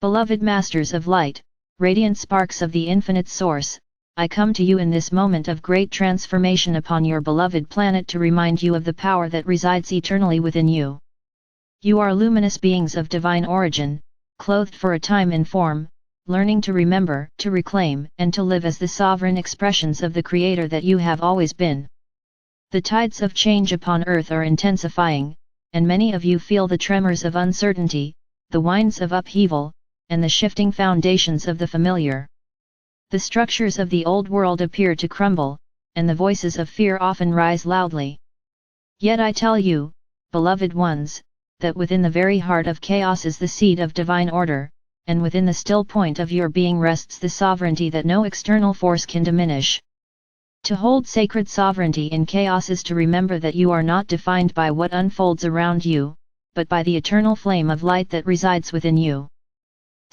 Beloved Masters of Light, radiant sparks of the infinite source, I come to you in this moment of great transformation upon your beloved planet to remind you of the power that resides eternally within you. You are luminous beings of divine origin, clothed for a time in form, learning to remember, to reclaim, and to live as the sovereign expressions of the Creator that you have always been. The tides of change upon earth are intensifying, and many of you feel the tremors of uncertainty, the winds of upheaval, and the shifting foundations of the familiar. The structures of the old world appear to crumble, and the voices of fear often rise loudly. Yet I tell you, beloved ones, that within the very heart of chaos is the seed of divine order, and within the still point of your being rests the sovereignty that no external force can diminish. To hold sacred sovereignty in chaos is to remember that you are not defined by what unfolds around you, but by the eternal flame of light that resides within you.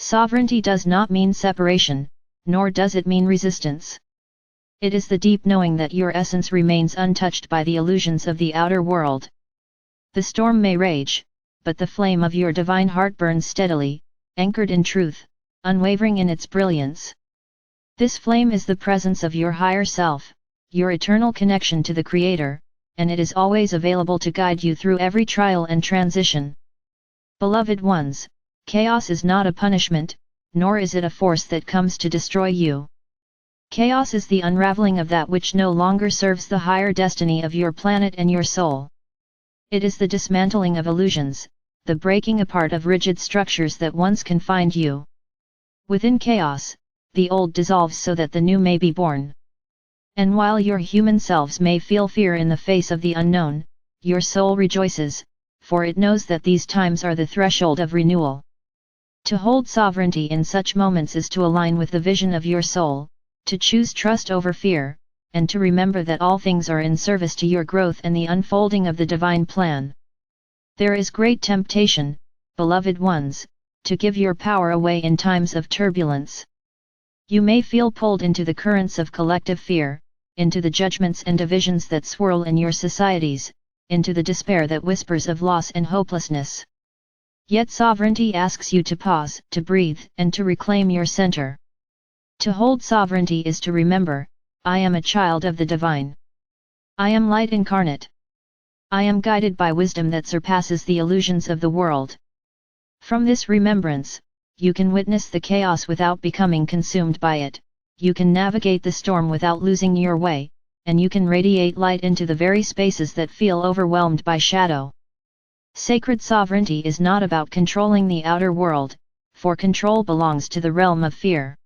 Sovereignty does not mean separation, nor does it mean resistance. It is the deep knowing that your essence remains untouched by the illusions of the outer world. The storm may rage, but the flame of your divine heart burns steadily, anchored in truth, unwavering in its brilliance. This flame is the presence of your higher self, your eternal connection to the Creator, and it is always available to guide you through every trial and transition. Beloved ones, chaos is not a punishment, nor is it a force that comes to destroy you. Chaos is the unraveling of that which no longer serves the higher destiny of your planet and your soul. It is the dismantling of illusions, the breaking apart of rigid structures that once confined you. Within chaos, the old dissolves so that the new may be born. And while your human selves may feel fear in the face of the unknown, your soul rejoices, for it knows that these times are the threshold of renewal. To hold sovereignty in such moments is to align with the vision of your soul, to choose trust over fear, and to remember that all things are in service to your growth and the unfolding of the divine plan. There is great temptation, beloved ones, to give your power away in times of turbulence. You may feel pulled into the currents of collective fear, into the judgments and divisions that swirl in your societies, into the despair that whispers of loss and hopelessness. Yet sovereignty asks you to pause, to breathe, and to reclaim your center. To hold sovereignty is to remember, I am a child of the divine. I am light incarnate. I am guided by wisdom that surpasses the illusions of the world. From this remembrance, you can witness the chaos without becoming consumed by it, you can navigate the storm without losing your way, and you can radiate light into the very spaces that feel overwhelmed by shadow. Sacred sovereignty is not about controlling the outer world, for control belongs to the realm of fear.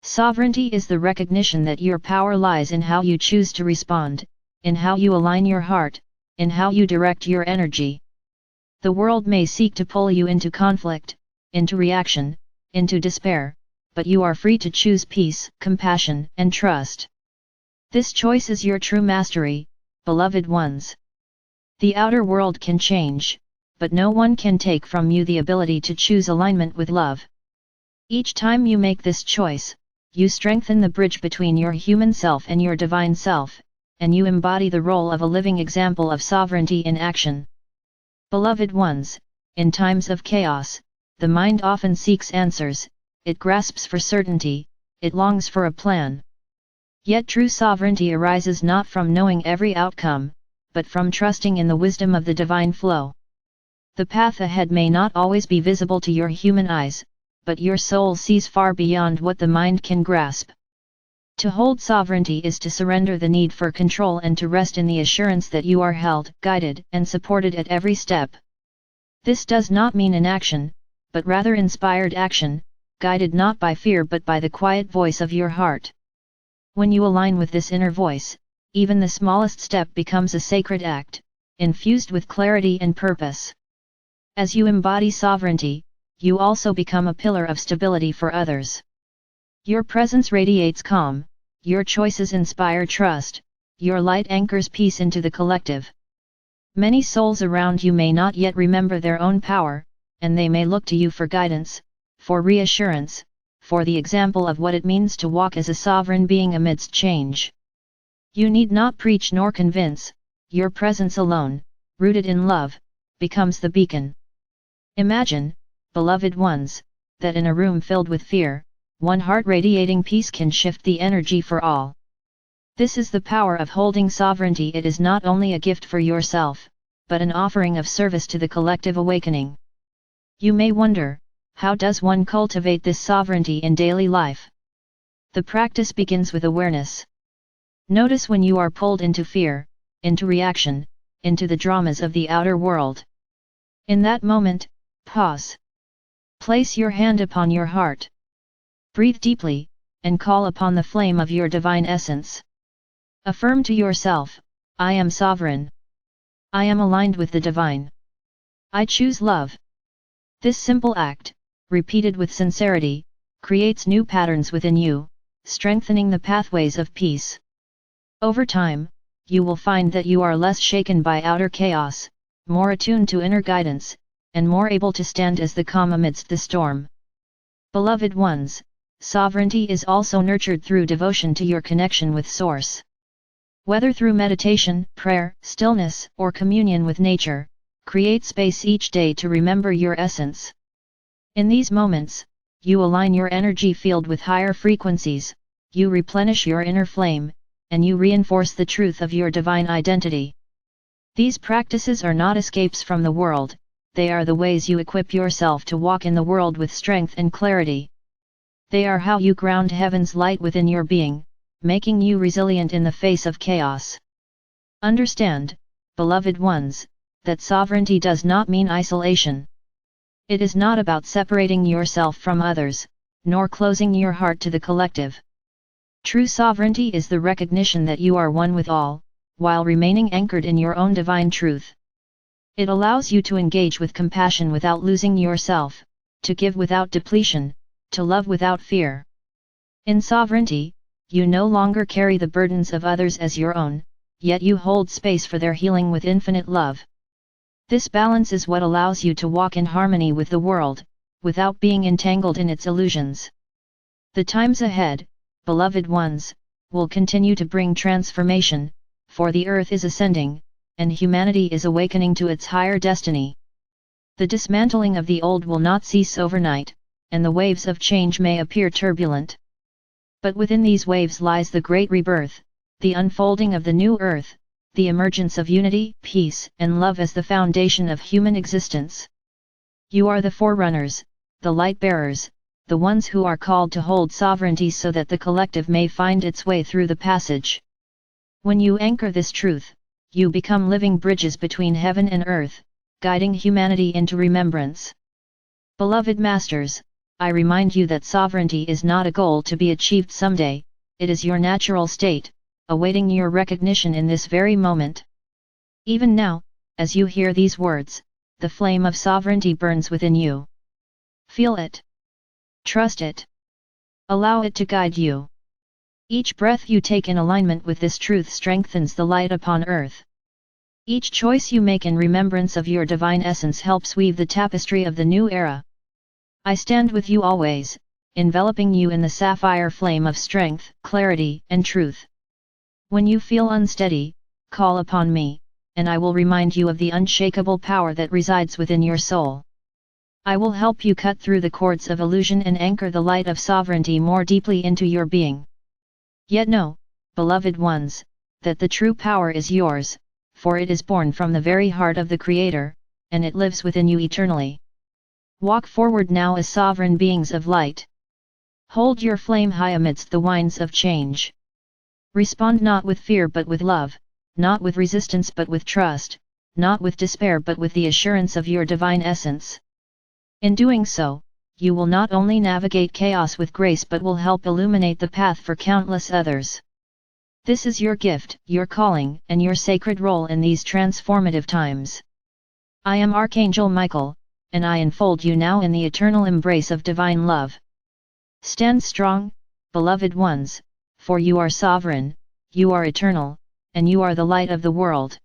Sovereignty is the recognition that your power lies in how you choose to respond, in how you align your heart, in how you direct your energy. The world may seek to pull you into conflict, into reaction, into despair, but you are free to choose peace, compassion, and trust. This choice is your true mastery, beloved ones. The outer world can change, but no one can take from you the ability to choose alignment with love. Each time you make this choice, you strengthen the bridge between your human self and your divine self, and you embody the role of a living example of sovereignty in action. Beloved ones, in times of chaos, the mind often seeks answers, it grasps for certainty, it longs for a plan. Yet true sovereignty arises not from knowing every outcome, but from trusting in the wisdom of the divine flow. The path ahead may not always be visible to your human eyes, but your soul sees far beyond what the mind can grasp. To hold sovereignty is to surrender the need for control and to rest in the assurance that you are held, guided, and supported at every step. This does not mean inaction, but rather inspired action, guided not by fear but by the quiet voice of your heart. When you align with this inner voice, even the smallest step becomes a sacred act, infused with clarity and purpose. As you embody sovereignty, you also become a pillar of stability for others. Your presence radiates calm, your choices inspire trust, your light anchors peace into the collective. Many souls around you may not yet remember their own power, and they may look to you for guidance, for reassurance, for the example of what it means to walk as a sovereign being amidst change. You need not preach nor convince, your presence alone, rooted in love, becomes the beacon. Imagine, beloved ones, that in a room filled with fear, one heart radiating peace can shift the energy for all. This is the power of holding sovereignty. It is not only a gift for yourself, but an offering of service to the collective awakening. You may wonder, how does one cultivate this sovereignty in daily life? The practice begins with awareness. Notice when you are pulled into fear, into reaction, into the dramas of the outer world. In that moment, pause. Place your hand upon your heart. Breathe deeply, and call upon the flame of your divine essence. Affirm to yourself, I am sovereign. I am aligned with the divine. I choose love. This simple act, repeated with sincerity, creates new patterns within you, strengthening the pathways of peace. Over time, you will find that you are less shaken by outer chaos, more attuned to inner guidance, and more able to stand as the calm amidst the storm. Beloved ones, sovereignty is also nurtured through devotion to your connection with Source. Whether through meditation, prayer, stillness, or communion with nature, create space each day to remember your essence. In these moments, you align your energy field with higher frequencies, you replenish your inner flame, and you reinforce the truth of your divine identity. These practices are not escapes from the world, they are the ways you equip yourself to walk in the world with strength and clarity. They are how you ground heaven's light within your being, making you resilient in the face of chaos. Understand, beloved ones, that sovereignty does not mean isolation. It is not about separating yourself from others, nor closing your heart to the collective. True sovereignty is the recognition that you are one with all, while remaining anchored in your own divine truth. It allows you to engage with compassion without losing yourself, to give without depletion, to love without fear. In sovereignty, you no longer carry the burdens of others as your own, yet you hold space for their healing with infinite love. This balance is what allows you to walk in harmony with the world, without being entangled in its illusions. The times ahead, beloved ones, will continue to bring transformation, for the earth is ascending, and humanity is awakening to its higher destiny. The dismantling of the old will not cease overnight, and the waves of change may appear turbulent. But within these waves lies the great rebirth, the unfolding of the new earth, the emergence of unity, peace, and love as the foundation of human existence. You are the forerunners, the light bearers, the ones who are called to hold sovereignty so that the collective may find its way through the passage. When you anchor this truth, you become living bridges between heaven and earth, guiding humanity into remembrance. Beloved masters, I remind you that sovereignty is not a goal to be achieved someday, it is your natural state, awaiting your recognition in this very moment. Even now, as you hear these words, the flame of sovereignty burns within you. Feel it. Trust it. Allow it to guide you. Each breath you take in alignment with this truth strengthens the light upon earth. Each choice you make in remembrance of your divine essence helps weave the tapestry of the new era. I stand with you always, enveloping you in the sapphire flame of strength, clarity, and truth. When you feel unsteady, call upon me, and I will remind you of the unshakable power that resides within your soul. I will help you cut through the cords of illusion and anchor the light of sovereignty more deeply into your being. Yet know, beloved ones, that the true power is yours, for it is born from the very heart of the Creator, and it lives within you eternally. Walk forward now as sovereign beings of light. Hold your flame high amidst the winds of change. Respond not with fear but with love, not with resistance but with trust, not with despair but with the assurance of your divine essence. In doing so, you will not only navigate chaos with grace but will help illuminate the path for countless others. This is your gift, your calling, and your sacred role in these transformative times. I am Archangel Michael, and I enfold you now in the eternal embrace of divine love. Stand strong, beloved ones, for you are sovereign, you are eternal, and you are the light of the world.